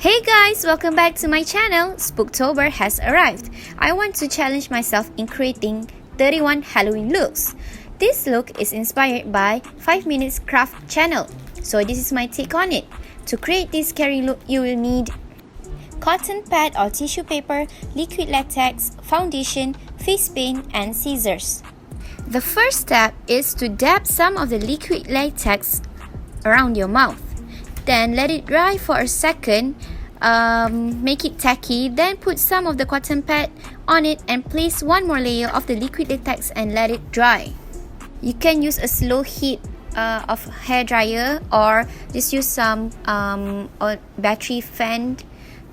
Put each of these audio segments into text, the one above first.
Hey guys, welcome back to my channel. Spooktober has arrived. I want to challenge myself in creating 31 Halloween looks. This look is inspired by 5 Minutes Craft channel. So this is my take on it. To create this scary look, you will need cotton pad or tissue paper, liquid latex, foundation, face paint, and scissors. The first step is to dab some of the liquid latex around your mouth. Then let it dry for a second, make it tacky, then put some of the cotton pad on it and place one more layer of the liquid latex and let it dry. You can use a slow heat of hair dryer or just use some battery fan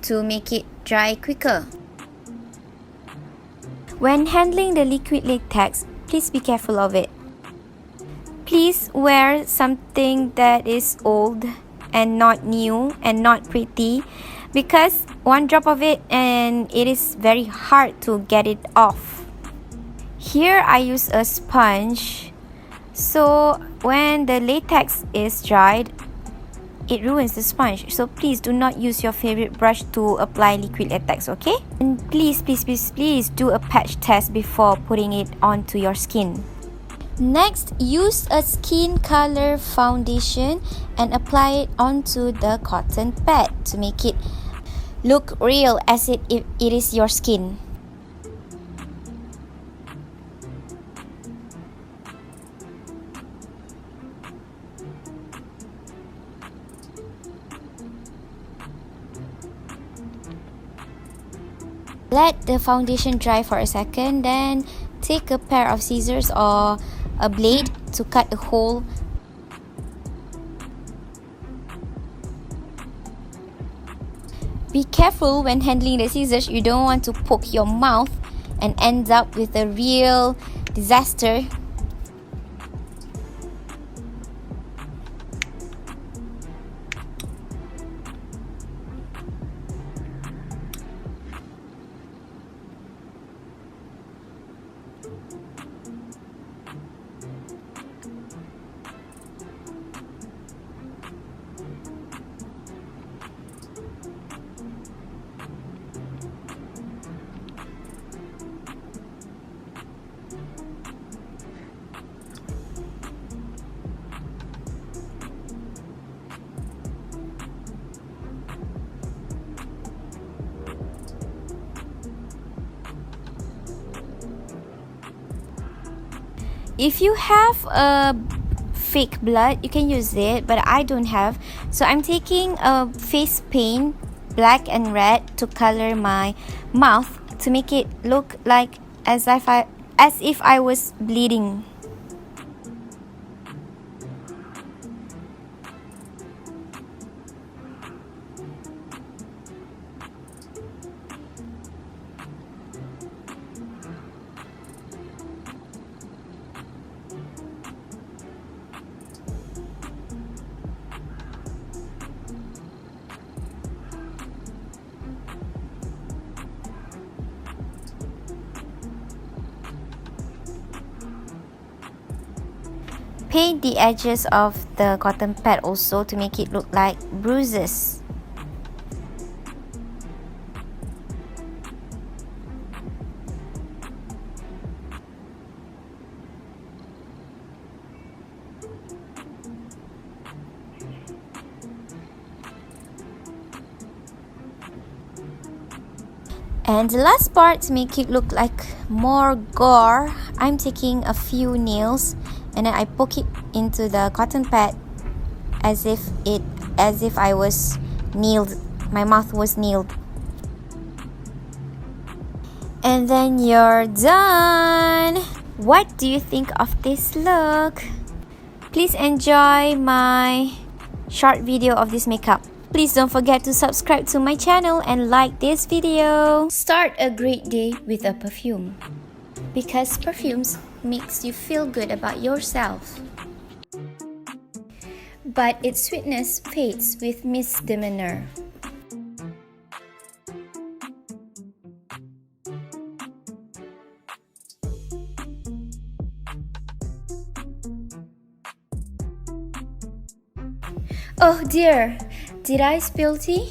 to make it dry quicker. When handling the liquid latex, please be careful of it. Please wear something that is old and not new and not pretty, because one drop of it and it is very hard to get it off. Here I use a sponge, so when the latex is dried, it ruins the sponge. So please do not use your favorite brush to apply liquid latex, okay? And please do a patch test before putting it onto your skin. Next, use a skin color foundation and apply it onto the cotton pad to make it look real as if it is your skin. Let the foundation dry for a second, then take a pair of scissors or a blade to cut a hole. Be careful when handling the scissors. You don't want to poke your mouth and end up with a real disaster. If you have a fake blood, you can use it, but I don't have. So I'm taking a face paint, black and red, to color my mouth to make it look like as if I was bleeding. Paint the edges of the cotton pad also to make it look like bruises. And the last part, to make it look like more gore, I'm taking a few nails and then I poke it into the cotton pad as if I was nailed. My mouth was nailed. And then you're done. What do you think of this look? Please enjoy my short video of this makeup. Please don't forget to subscribe to my channel and like this video. Start a great day with a perfume, because perfumes makes you feel good about yourself. But its sweetness fades with misdemeanor. Oh dear, did I spill tea?